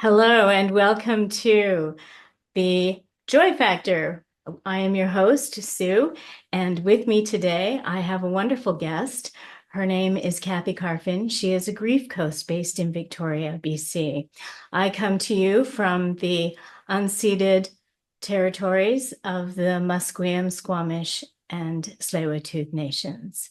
Hello and welcome to the Joy Factor. I am your host, Sue, and with me today I have a wonderful guest. Her name is Cathy Carphin. She is a grief coach based in Victoria, BC. I come to you from the unceded territories of the Musqueam, Squamish, and Tsleil-Waututh nations.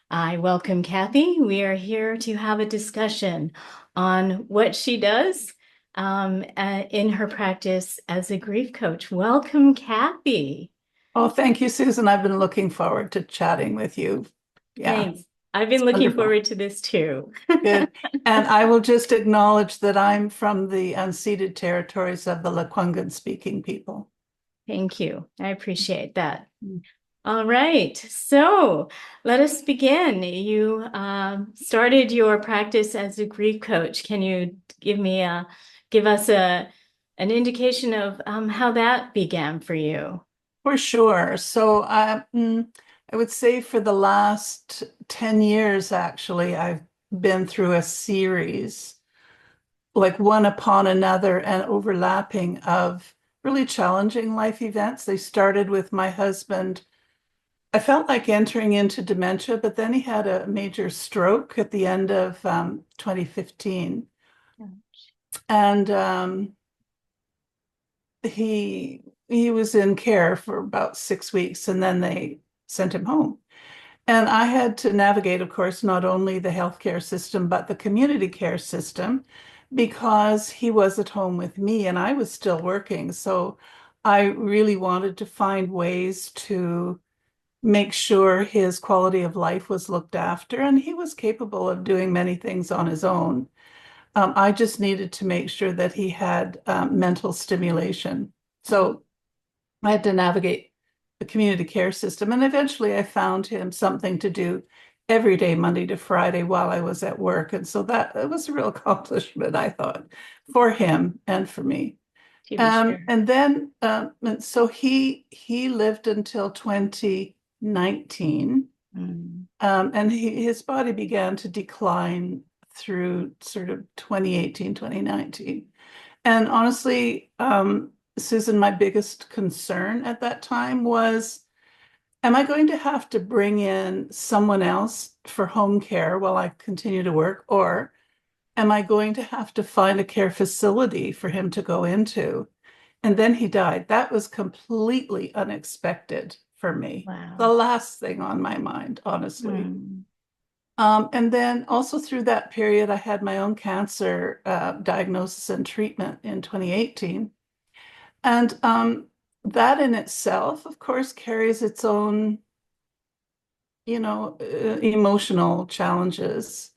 I welcome Cathy. We are here to have a discussion on what she does in her practice as a grief coach. Welcome, Cathy. Oh, thank you, Susan. I've been looking forward to chatting with you. Yeah, Thanks. I've it's been looking wonderful. forward to this too. Good. And I will just acknowledge that I'm from the unceded territories of the Lekwungen speaking people. Thank you. I appreciate that. All right, so let us begin. You started your practice as a grief coach. Can you give us an indication of how that began for you? For sure. I would say for the last 10 years, actually, I've been through a series, like one upon another and overlapping of really challenging life events. They started with my husband. I felt like entering into dementia, but then he had a major stroke at the end of 2015. And he was in care for about 6 weeks, and then they sent him home. And I had to navigate, of course, not only the healthcare system, but the community care system, because he was at home with me and I was still working. So I really wanted to find ways to make sure his quality of life was looked after, and he was capable of doing many things on his own. I just needed to make sure that he had mental stimulation. So I had to navigate the community care system, and eventually I found him something to do every day, Monday to Friday, while I was at work. And so that was a real accomplishment, I thought, for him and for me. To be sure. And so he lived until 2019, Mm. and his body began to decline through sort of 2018, 2019. And honestly, Susan, my biggest concern at that time was, am I going to have to bring in someone else for home care while I continue to work, or am I going to have to find a care facility for him to go into? And then he died. That was completely unexpected for me. The Wow. last thing on my mind, honestly. Mm. And then also through that period, I had my own cancer diagnosis and treatment in 2018. And that in itself, of course, carries its own, emotional challenges.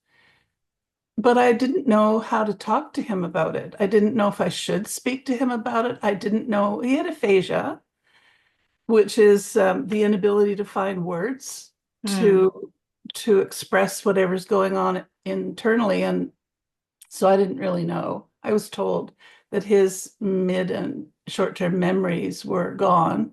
But I didn't know how to talk to him about it. I didn't know if I should speak to him about it. I didn't know he had aphasia, which is the inability to find words Mm. to express whatever's going on internally. And so I didn't really know. I was told that his mid and short-term memories were gone,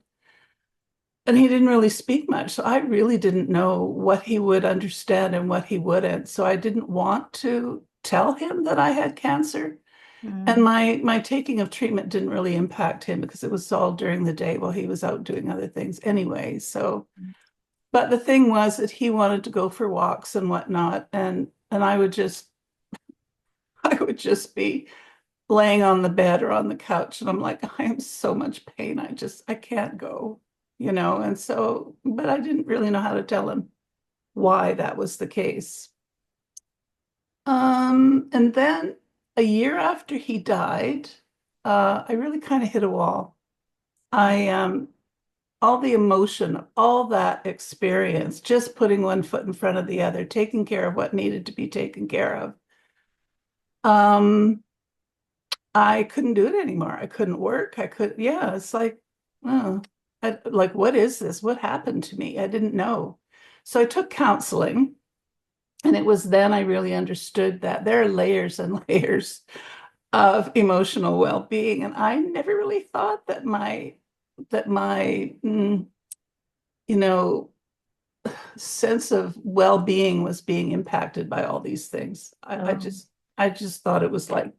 and he didn't really speak much. So I really didn't know what he would understand and what he wouldn't. So I didn't want to tell him that I had cancer. And Mm. my taking of treatment didn't really impact him because it was all during the day while he was out doing other things anyway. So, but the thing was that he wanted to go for walks and whatnot, and I would just be laying on the bed or on the couch, and I'm like, I am so much pain. I can't go, And so, but I didn't really know how to tell him why that was the case. And then a year after he died, I really kind of hit a wall. I all the emotion of all that experience, just putting one foot in front of the other, taking care of what needed to be taken care of. Um, I couldn't do it anymore. I couldn't work. Yeah, it's like, oh, like, what is this? What happened to me? I didn't know. So I took counseling, and it was then I really understood that there are layers and layers of emotional well-being. And I never really thought that my you know, sense of well-being was being impacted by all these things. I Oh. just I just thought it was like,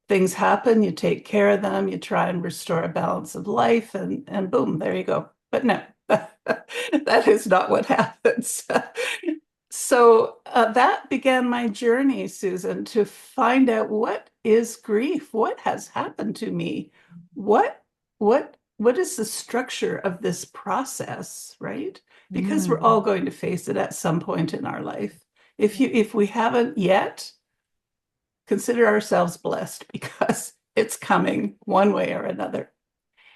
things happen, you take care of them, you try and restore a balance of life, and boom, there you go. But no, that is not what happens. So that began my journey, Susan, to find out what is grief, what has happened to me, what what is the structure of this process, right? Because we're all Mm. going to face it at some point in our life. If we haven't yet, consider ourselves blessed because it's coming one way or another.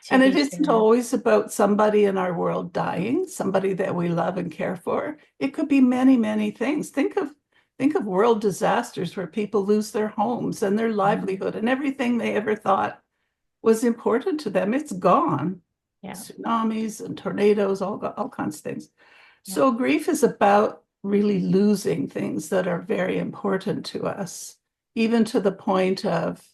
To And it be isn't sure. always about somebody in our world dying, somebody that we love and care for. It could be many, many things. Think of world disasters where people lose their homes and their Mhm. livelihood and everything they ever thought was important to them. It's gone. Yeah, Tsunamis and tornadoes, all kinds of things. yeah. So grief is about really losing things that are very important to us, even to the point of,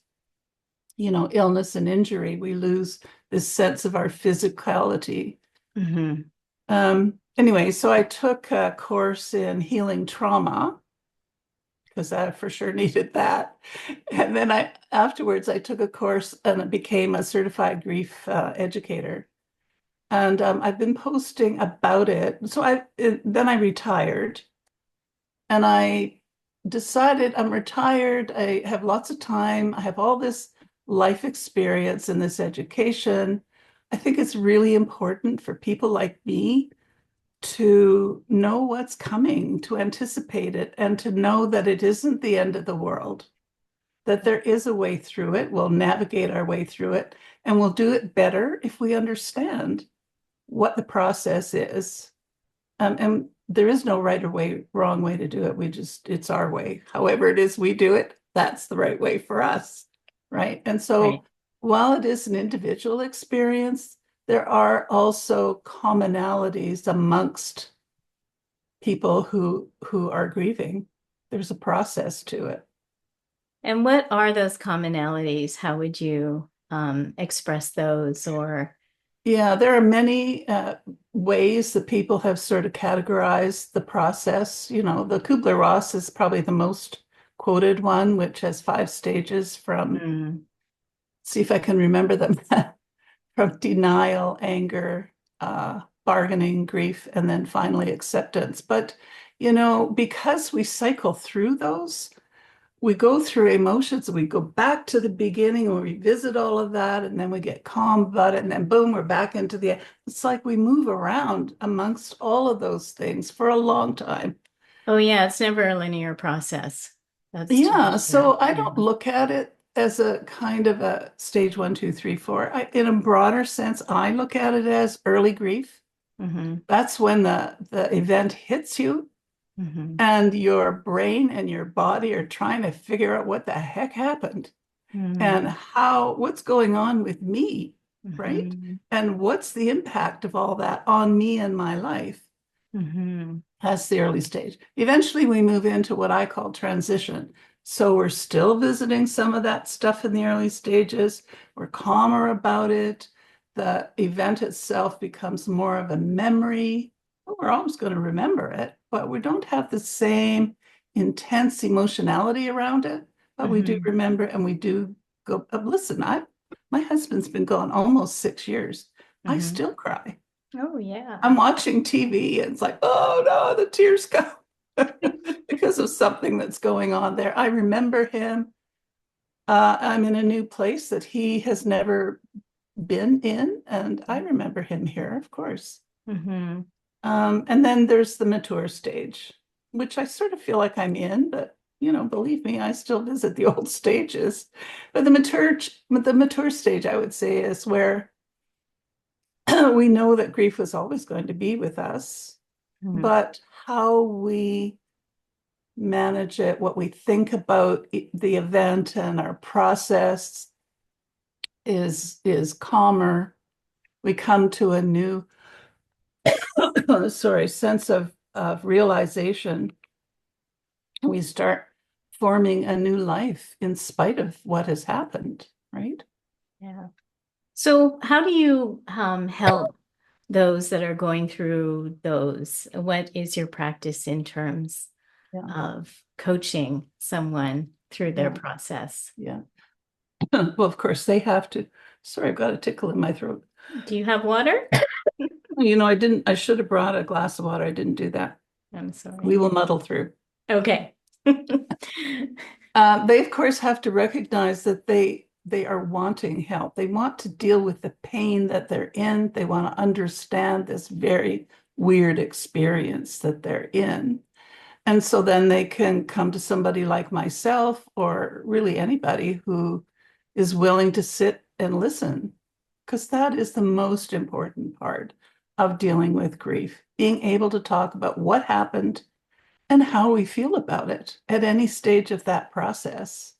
illness and injury. We lose this sense of our physicality. Hmm. Anyway, so I took a course in healing trauma because I for sure needed that. And then afterwards I took a course and I became a certified grief educator. And I've been posting about it. Then I retired, and I decided I'm retired. I have lots of time. I have all this life experience and this education. I think it's really important for people like me to know what's coming, to anticipate it, and to know that it isn't the end of the world, that there is a way through it. We'll navigate our way through it, and we'll do it better if we understand what the process is. And there is no right or wrong way to do it. It's our way. However it is we do it, that's the right way for us, right? And Right. so while it is an individual experience, there are also commonalities amongst people who are grieving. There's a process to it. And what are those commonalities? How would you express those or Yeah, there are many ways that people have sort of categorized the process. The Kubler-Ross is probably the most quoted one, which has 5 stages from, mm, see if I can remember them, from denial, anger, bargaining, grief, and then finally acceptance. But, because we cycle through those, we go through emotions, we go back to the beginning and we revisit all of that, and then we get calm about it, and then boom, we're back into it's like we move around amongst all of those things for a long time. oh yeah, it's never a linear process. That's to be Yeah, sure. so I Yeah. don't look at it as a kind of a stage one, two, three, four. In a broader sense, I look at it as early grief. Hmm. That's when the event hits you Hmm. and your brain and your body are trying to figure out what the heck happened. And Hmm. what's going on with me, right? Hmm. And what's the impact of all that on me and my life? Hmm. That's the early stage. Eventually, we move into what I call transition. So we're still visiting some of that stuff in the early stages. We're calmer about it. The event itself becomes more of a memory. We're always going to remember it, but we don't have the same intense emotionality around it. But we do Hmm. remember, and we do go. Listen, my husband's been gone almost 6 years. I Hmm. still cry. Oh yeah. I'm watching TV and it's like, oh no, the tears come because of something that's going on there. I remember him. I'm in a new place that he has never been in, and I remember him here, of course. Hmm. And then there's the mature stage, which I sort of feel like I'm in, but believe me, I still visit the old stages. But the mature stage, I would say, is where we know that grief was always going to be with us, Hmm. but how we manage it, what we think about the event and our process is calmer. We come to a new, sorry, sense of realization. We start forming a new life in spite of what has happened, right? Yeah. So how do you help those that are going through those? What is your practice in terms Yeah, of coaching someone through their yeah, process? yeah. Well, of course, they have to. Sorry, I've got a tickle in my throat. Do you have water? I should have brought a glass of water. I didn't do that. I'm We sorry. will muddle through. Okay. They, of course, have to recognize that they are wanting help. They want to deal with the pain that they're in. They want to understand this very weird experience that they're in. And so then they can come to somebody like myself or really anybody who is willing to sit and listen, because that is the most important part of dealing with grief, being able to talk about what happened and how we feel about it at any stage of that process.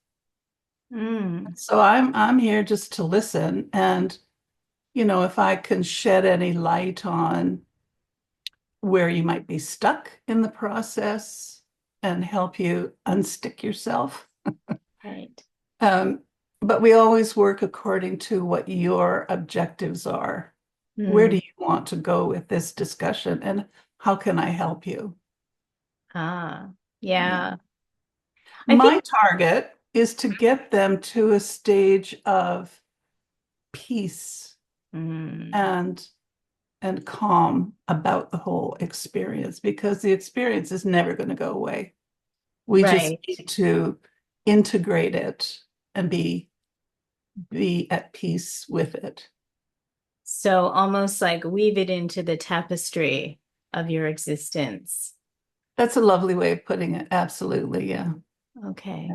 Mm, So I'm here just to listen and if I can shed any light on where you might be stuck in the process and help you unstick yourself. right. Um, but we always work according to what your objectives are. Where do Mm, you want to go with this discussion and how can I help you? ah, Yeah. yeah. I think, My target is to get them to a stage of peace mm, and calm about the whole experience because the experience is never going to go away. We just right. need to integrate it and be at peace with it. So almost like weave it into the tapestry of your existence. That's a lovely way of putting it. Absolutely, yeah. Okay.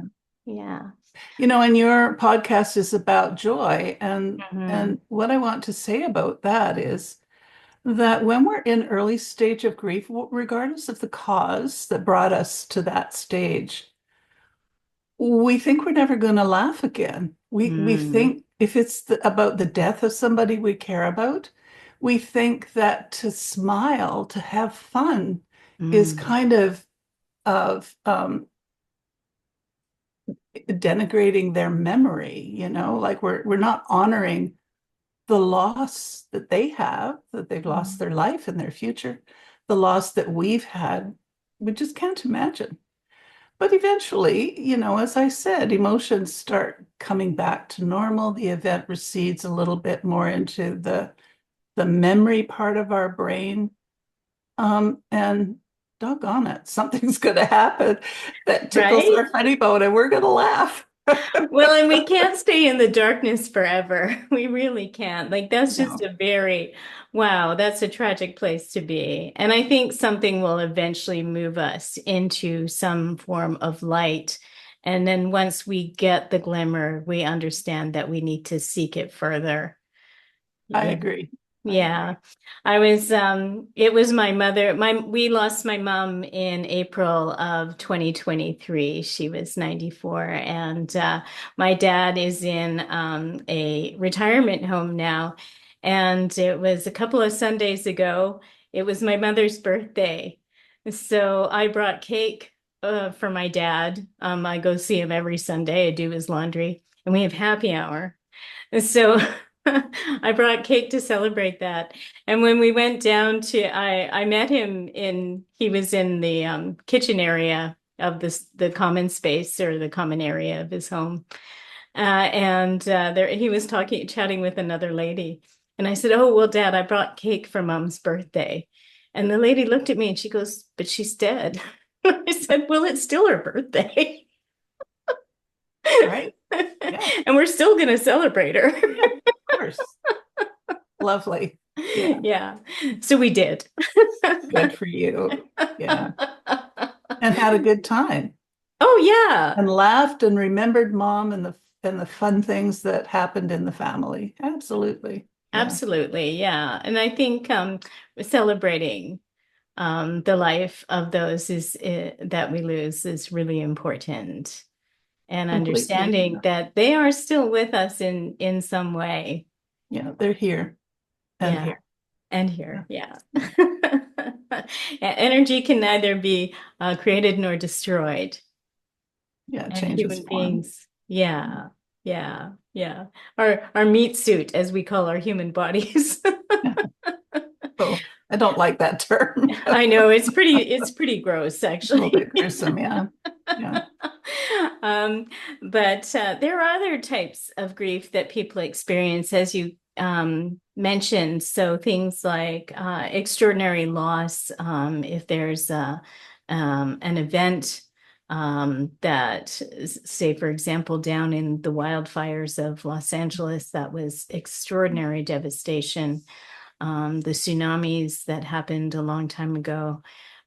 Yeah. And your podcast is about joy, and Hmm. what I want to say about that is that when we're in early stage of grief, regardless of the cause that brought us to that stage, we think we're never going to laugh again. We Mm, think if it's about the death of somebody we care about, we think that to smile, to have fun, is mm, kind of denigrating their memory. Like we're not honoring the loss that they have, that they've lost mm. their life and their future, the loss that we've had. We just can't imagine. But eventually, as I said, emotions start coming back to normal. The event recedes a little bit more into the memory part of our brain. And doggone it, something's going to happen that tickles Right? our funny bone and we're going to laugh. Well, and we can't stay in the darkness forever. We really can't. Like, that's just No, a very, wow, that's a tragic place to be. And I think something will eventually move us into some form of light. And then once we get the glimmer, we understand that we need to seek it further. I Yeah. agree. I Yeah. agree. It was my mother. We lost my mom in April of 2023. She was 94. And my dad is in a retirement home now. And it was a couple of Sundays ago. It was my mother's birthday. So I brought cake for my dad. I go see him every Sunday. I do his laundry, and we have happy hour. So I brought cake to celebrate that. And when we went down I met him he was in the kitchen area of the common space or the common area of his home. And there he was chatting with another lady. And I said, "Oh, well, Dad, I brought cake for Mom's birthday." And the lady looked at me and she goes, "But she's dead." I said, "Well, it's still her birthday." Right? Yeah. And we're still going to celebrate her. Yeah. Of course. Lovely. Yeah. Yeah. So we did. Good for you. Yeah. And had a good time Oh yeah. and laughed and remembered mom and the fun things that happened in the family. Absolutely. Yeah. Absolutely. Yeah. And I think celebrating the life of those is that we lose is really important, and Completely. understanding that they are still with us in some way. Yeah. They're here and Yeah. here. And Yeah. here. Yeah. Yeah. Energy can neither be created nor destroyed. Yeah. And Changes human form. beings, yeah, yeah, yeah. Our meat suit, as we call our human bodies. Yeah. Oh, I don't like that term. I know it's pretty gross, A little actually. bit gruesome. Yeah. Yeah. Um, but there are other types of grief that people experience, as you mentioned. So things like extraordinary loss, if there's an event that, say, for example, down in the wildfires of Los Angeles, that was extraordinary devastation. The tsunamis that happened a long time ago.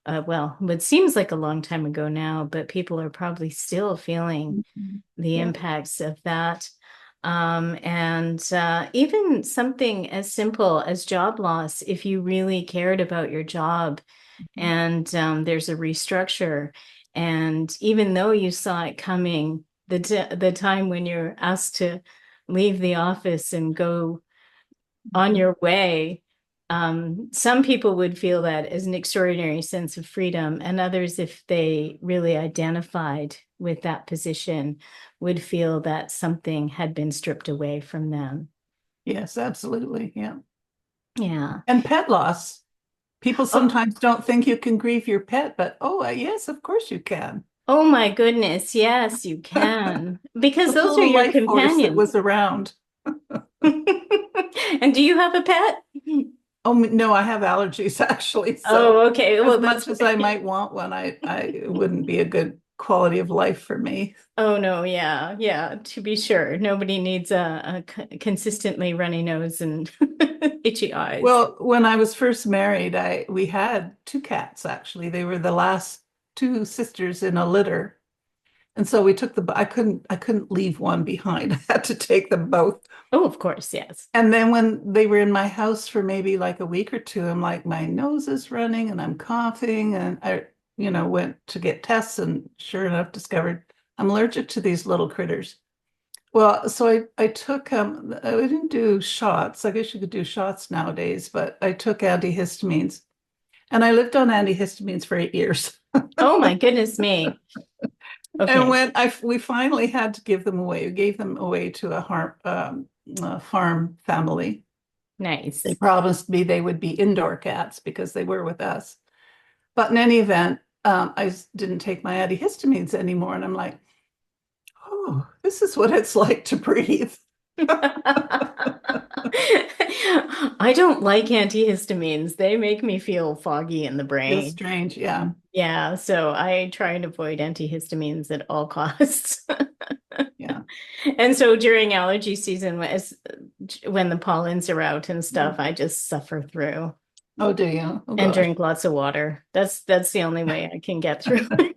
Well, it seems like a long time ago now, but people are probably still feeling Mhm. the Yeah. impacts of that. And even something as simple as job loss, if you really cared about your job and there's a restructure, and even though you saw it coming, the time when you're asked to leave the office and go on Mhm. your way, some people would feel that as an extraordinary sense of freedom, and others, if they really identified with that position, would feel that something had been stripped away from them. Yes, absolutely. Yeah. Yeah. And pet loss. People Oh, sometimes don't think you can grieve your pet, but oh, yes, of course you can. oh my goodness. Yes, you can. Because Just a those are little your life force that companions. was around. And do you have a pet? Oh, no, I have allergies actually. So Oh, okay. as Well, that's much as I might want one, I it wouldn't be a good quality of life for me. Oh no, yeah, yeah, to be sure. Nobody needs a consistently runny nose and itchy eyes. Well, when I was first married, I we had two cats actually. They were the last two sisters in a litter. And so we took I couldn't leave one behind. I had to take them both. Oh, of course, yes. And then when they were in my house for maybe like a week or two, I'm like, my nose is running and I'm coughing. And I went to get tests and sure enough discovered I'm allergic to these little critters. Well, so I took I didn't do shots. I guess you could do shots nowadays, but I took antihistamines and I lived on antihistamines for 8 years. Oh my goodness me. And Okay, when I we finally had to give them away, we gave them away to a farm family. They nice. promised me they would be indoor cats because they were with us. But in any event, I didn't take my antihistamines anymore. And I'm like, oh, this is what it's like to breathe. I don't like antihistamines. They make me feel foggy in the Feels brain. strange. Yeah. Yeah, so I try and avoid antihistamines at all costs. Yeah. And so during allergy season, when the pollens are out and stuff, I just suffer through Oh, do you? Oh, and gosh. drink lots of water. That's the only way I can get through it.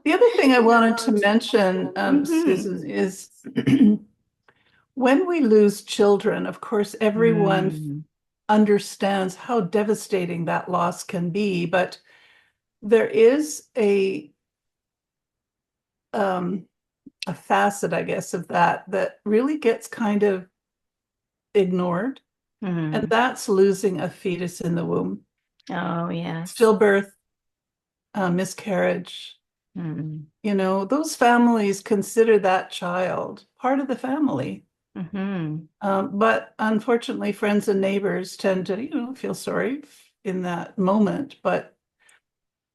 The other thing I wanted to mention, Mhm. Susan, is when we lose children, of course, everyone Mm. understands how devastating that loss can be, but there is um, a facet, I guess, of that really gets kind of ignored, and Mm. that's losing a fetus in the womb. Oh, yes. Stillbirth, miscarriage, Mm. those families consider that child part of the family. Hmm. But unfortunately, friends and neighbors tend to, feel sorry in that moment, but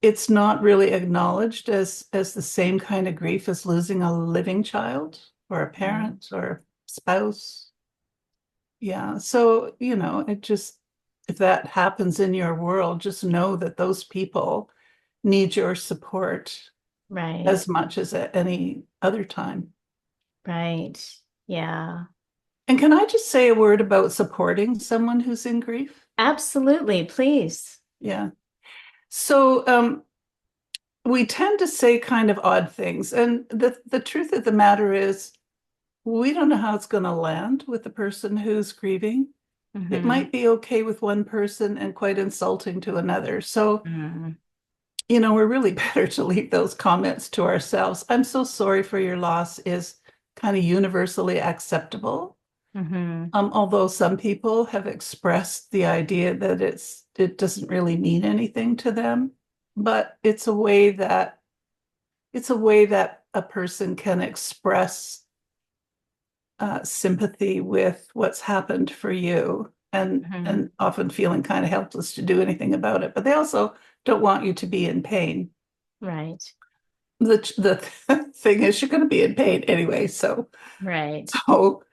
it's not really acknowledged as the same kind of grief as losing a living child or a Right. parent or a spouse. Yeah. So, it just, if that happens in your world, just know that those people need your support Right. as much as at any other time. Right. Yeah. And can I just say a word about supporting someone who's in grief? Absolutely. Please. Yeah. So, we tend to say kind of odd things. And the truth of the matter is, we don't know how it's going to land with the person who's grieving. It Hmm. might be okay with one person and quite insulting to another. So, Hmm. we're really better to leave those comments to ourselves. I'm so sorry for your loss is kind of universally acceptable. Hmm. Although some people have expressed the idea that it doesn't really mean anything to them, but it's a way that a person can express sympathy with what's happened for you and Hmm. and often feeling kind of helpless to do anything about it. But they also don't want you to be in pain. Right. the thing is, you're going to be in pain anyway. Right. So,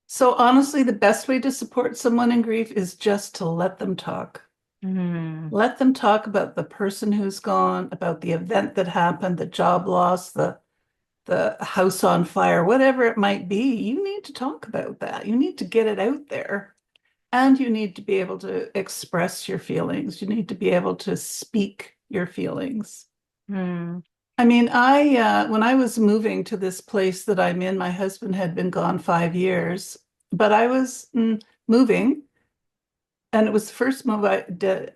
so honestly, the best way to support someone in grief is just to let them talk. Mm, Let them talk about the person who's gone, about the event that happened, the job loss, the house on fire, whatever it might be. You need to talk about that. You need to get it out there. And you need to be able to express your feelings. You need to be able to speak your feelings. mm. I mean, when I was moving to this place that I'm in, my husband had been gone 5 years, but I was moving, and it was the first move I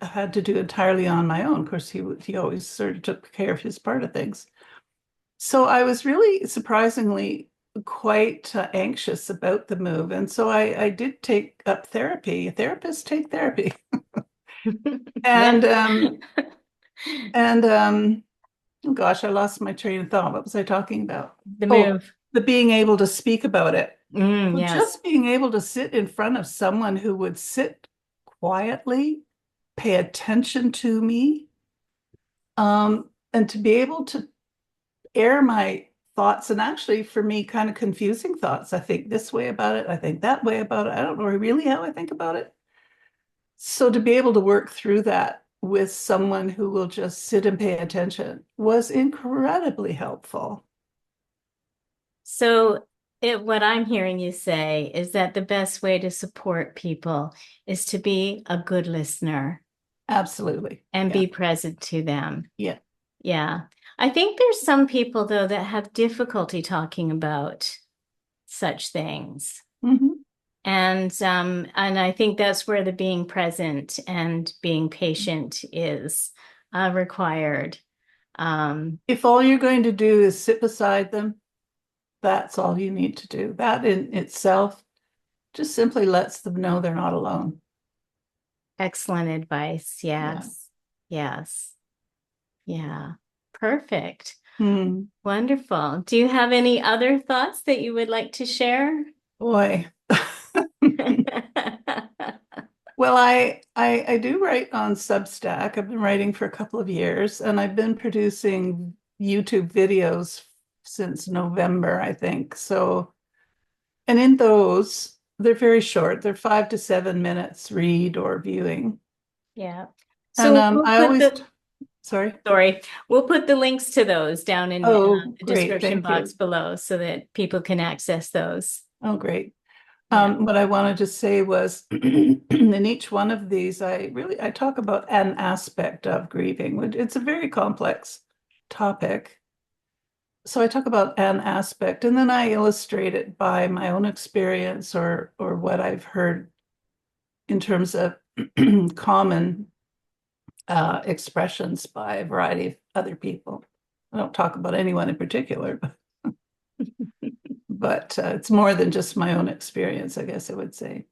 had to do entirely on my own. Of course, he always sort of took care of his part of things. So I was really surprisingly quite anxious about the move, and so I did take up therapy. Therapists take therapy, Yeah. and and oh gosh, I lost my train of thought. What was I talking about? The Oh, move. the being able to speak about it. Well, Yes. just being able to sit in front of someone who would sit quietly, pay attention to me, and to be able to air my thoughts, and actually for me, kind of confusing thoughts. I think this way about it. I think that way about it. I don't know really how I think about it. So to be able to work through that with someone who will just sit and pay attention was incredibly helpful. So what I'm hearing you say is that the best way to support people is to be a good listener Absolutely. and Yeah. be present to them. Yeah. Yeah. I think there's some people though that have difficulty talking about such things. Mhm. And I think that's where the being present and being patient is required. Um, If all you're going to do is sit beside them, that's all you need to do. That in itself just simply lets them know they're not alone. Excellent advice. Yeah. Yes. Yes. Yeah. Perfect. Hmm. Wonderful. Do you have any other thoughts that you would like to share? Boy. Well, I do write on Substack. I've been writing for a couple of years, and I've been producing YouTube videos since November, I think. So, and in those, they're very short. They're 5 to 7 minutes read or viewing. Yeah. And So we'll I put always, the, sorry. sorry, we'll put the links to those down in Oh, the great. description Thank box you. below so that people can access those. Oh, great. Yeah. What I wanted to say was in each one of these, I talk about an aspect of grieving, which it's a very complex topic. So I talk about an aspect, and then I illustrate it by my own experience or what I've heard in terms of common expressions by a variety of other people. I don't talk about anyone in particular, but it's more than just my own experience, I guess I would say.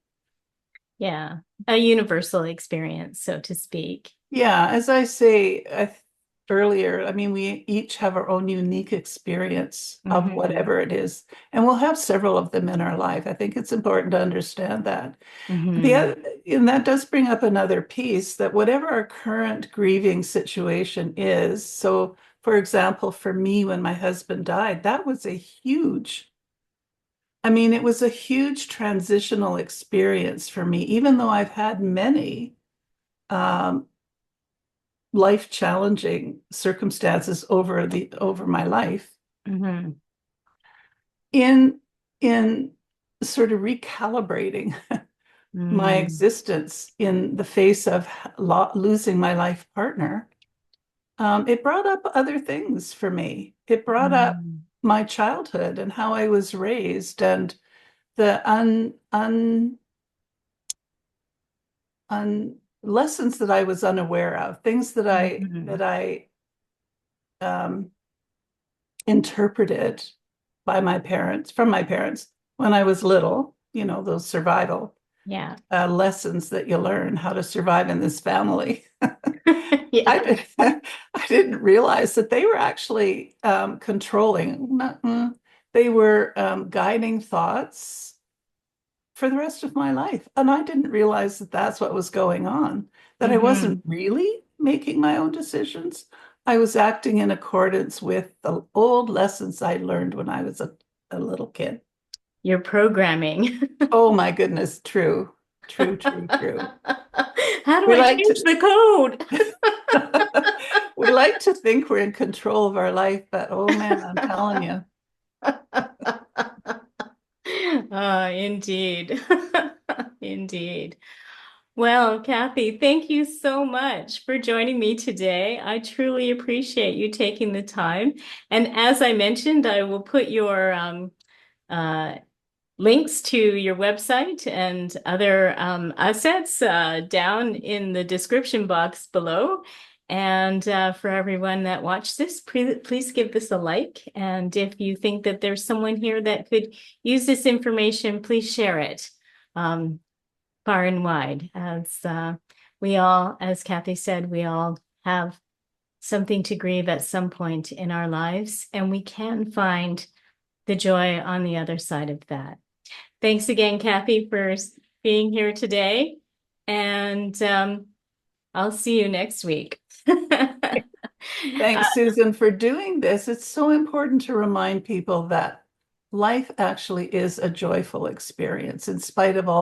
Yeah. A universal experience, so to speak. Yeah, as I say earlier, I mean, we each have our own unique experience of Hmm. whatever it is, and we'll have several of them in our life. I think it's important to understand that. The Hmm. other, and that does bring up another piece that whatever our current grieving situation is, so for example, for me, when my husband died, that was a huge, I mean, it was a huge transitional experience for me, even though I've had many. Um, life challenging circumstances over my life Hmm. in in sort of recalibrating my Mm. existence in the face of losing my life partner. It brought up other things for me. It brought up Mm. my childhood and how I was raised, and the un lessons that I was unaware of, things that I Mhm. that I um, interpreted by my parents, from my parents when I was little, those survival Yeah. lessons that you learn how to survive in this family. I Yeah. did, I didn't realize that they were actually controlling, they were guiding thoughts for the rest of my life. And I didn't realize that that's what was going on, that I wasn't Hmm. really making my own decisions. I was acting in accordance with the old lessons I learned when I was a little kid. Your programming. Oh my goodness, true, true, true, true. How do We I like change to the code? we like to think we're in control of our life, but oh man, I'm telling you. Indeed. Indeed. Well, Cathy, thank you so much for joining me today. I truly appreciate you taking the time. And as I mentioned, I will put your uh, links to your website and other assets down in the description box below. And for everyone that watched this, please give this a like. And if you think that there's someone here that could use this information, please share it far and wide. As we all, as Cathy said, we all have something to grieve at some point in our lives, and we can find the joy on the other side of that. Thanks again, Cathy, for being here today. And I'll see you next week. Thanks, Susan, for doing this. It's so important to remind people that life actually is a joyful experience in spite of all